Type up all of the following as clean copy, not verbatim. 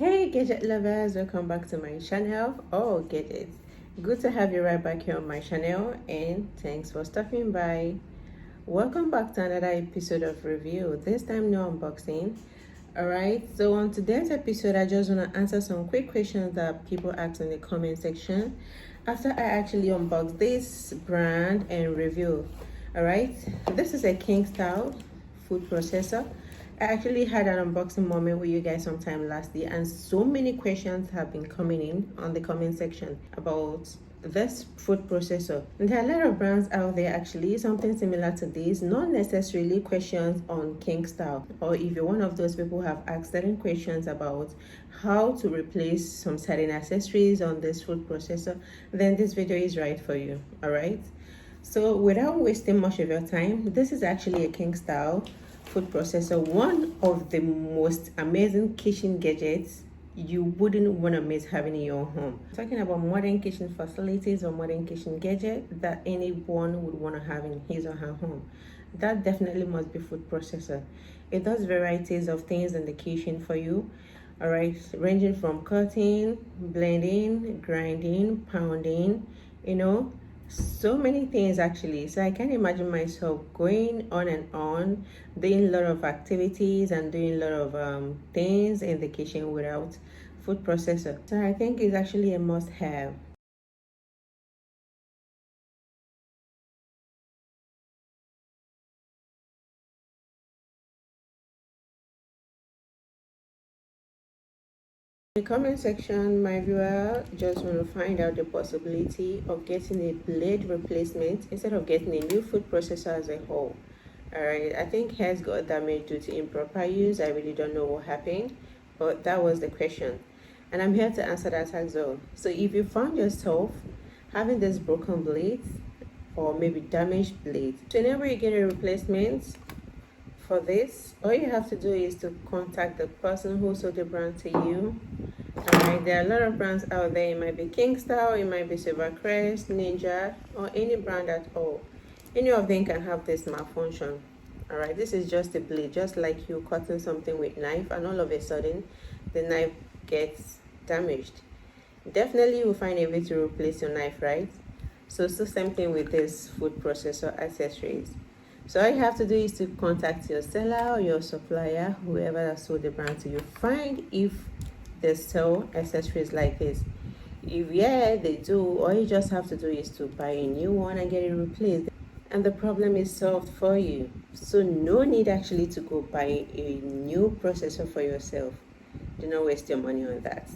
Hey gadget lovers, welcome back to my channel. Oh gadgets, good to have you right back here on my channel, and thanks for stopping by. Welcome back to another episode of review, this time no unboxing. Alright, so on today's episode I just want to answer some quick questions that people ask in the comment section after I actually unbox this brand and review. Alright, this is a King style food processor. I actually had an unboxing moment with you guys sometime last year, and so many questions have been coming in on the comment section about this food processor. And there are a lot of brands out there actually, something similar to this, not necessarily questions on King style, or if you're one of those people who have asked certain questions about how to replace some certain accessories on this food processor, then this video is right for you. All right, so without wasting much of your time, this is actually a King style food processor, one of the most amazing kitchen gadgets you wouldn't want to miss having in your home. Talking about modern kitchen facilities or modern kitchen gadget that anyone would want to have in his or her home, that definitely must be food processor. It does varieties of things in the kitchen for you, all right, ranging from cutting, blending, grinding, pounding, so many things actually. So I can't imagine myself going on and on doing a lot of activities and doing a lot of things in the kitchen without food processor. So I think it's actually a must-have. In the comment section, my viewer just want to find out the possibility of getting a blade replacement instead of getting a new food processor as a whole. Alright, I think hers got damaged due to improper use. I really don't know what happened, but that was the question, and I'm here to answer that as well. So if you found yourself having this broken blade or maybe damaged blade, to enable you get a replacement for this, all you have to do is to contact the person who sold the brand to you. Alright, there are a lot of brands out there. It might be King style, it might be Silvercrest, Ninja, or any brand at all. Any of them can have this malfunction. Alright, this is just a blade, just like you cutting something with knife and all of a sudden the knife gets damaged. Definitely you will find a way to replace your knife, right? So it's the same thing with this food processor accessories. So all you have to do is to contact your seller or your supplier, whoever that sold the brand to you. Find if they sell accessories like this. If yeah, they do, all you just have to do is to buy a new one and get it replaced, and the problem is solved for you. So no need actually to go buy a new processor for yourself. Do not waste your money on that.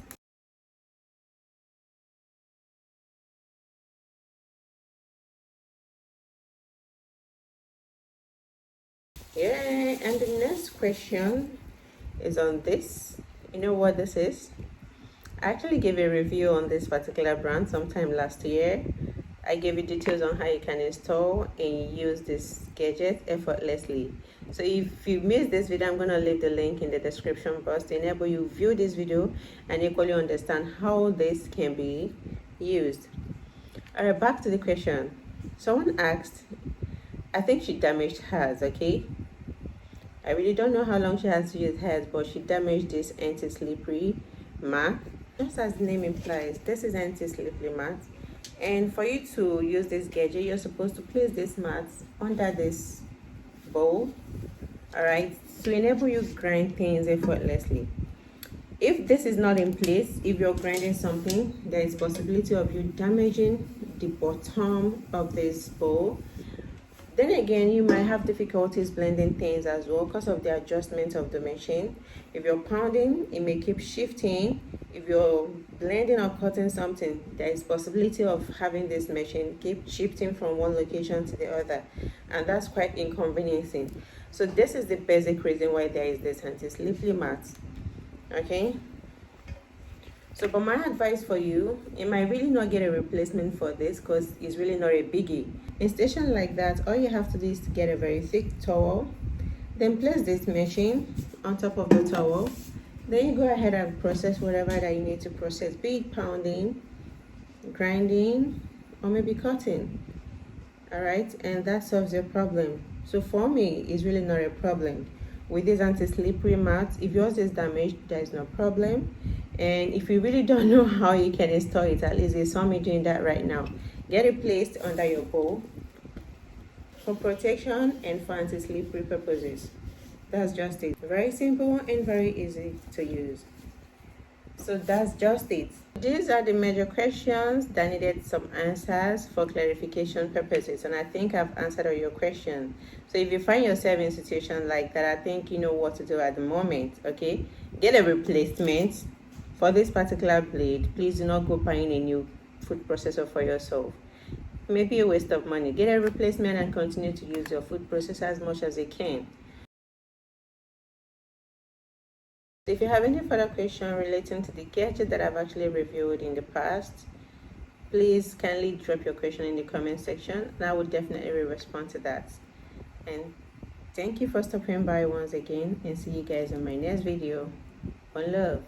Yeah, and the next question is on this. You know what this is? I actually gave a review on this particular brand sometime last year. I gave you details on how you can install and use this gadget effortlessly. So if you missed this video, I'm going to leave the link in the description box to enable you view this video and equally understand how this can be used. Alright, back to the question. Someone asked, I think she damaged hers, okay? I really don't know how long she has used hers, but she damaged this anti-slippery mat. Just as the name implies, this is anti-slippery mat. And for you to use this gadget, you're supposed to place this mat under this bowl, all right, to enable you grind things effortlessly. If this is not in place, if you're grinding something, there is possibility of you damaging the bottom of this bowl. Then again, you might have difficulties blending things as well because of the adjustment of the machine. If you're pounding, it may keep shifting. If you're blending or cutting something, there is possibility of having this machine keep shifting from one location to the other, and that's quite inconveniencing. So this is the basic reason why there is this anti-slippery mat. Okay, so but my advice for you, you might really not get a replacement for this because it's really not a biggie. In station like that, all you have to do is to get a very thick towel, then place this machine on top of the towel. Then you go ahead and process whatever that you need to process, be it pounding, grinding, or maybe cutting. All right, and that solves your problem. So for me, it's really not a problem. With this anti-slippery mat, if yours is damaged, there is no problem. And if you really don't know how you can install it, at least you saw me doing that right now. Get it placed under your bowl for protection and for anti-slippery purposes. That's just it. Very simple and very easy to use. So that's just it. These are the major questions that needed some answers for clarification purposes, and I think I've answered all your questions. So if you find yourself in a situation like that, I think you know what to do at the moment. Okay, get a replacement for this particular blade. Please do not go buying a new food processor for yourself. Maybe a waste of money. Get a replacement and continue to use your food processor as much as you can. If you have any further question relating to the gadget that I've actually reviewed in the past, please kindly drop your question in the comment section and I will definitely respond to that. And thank you for stopping by once again, and see you guys in my next video. One love.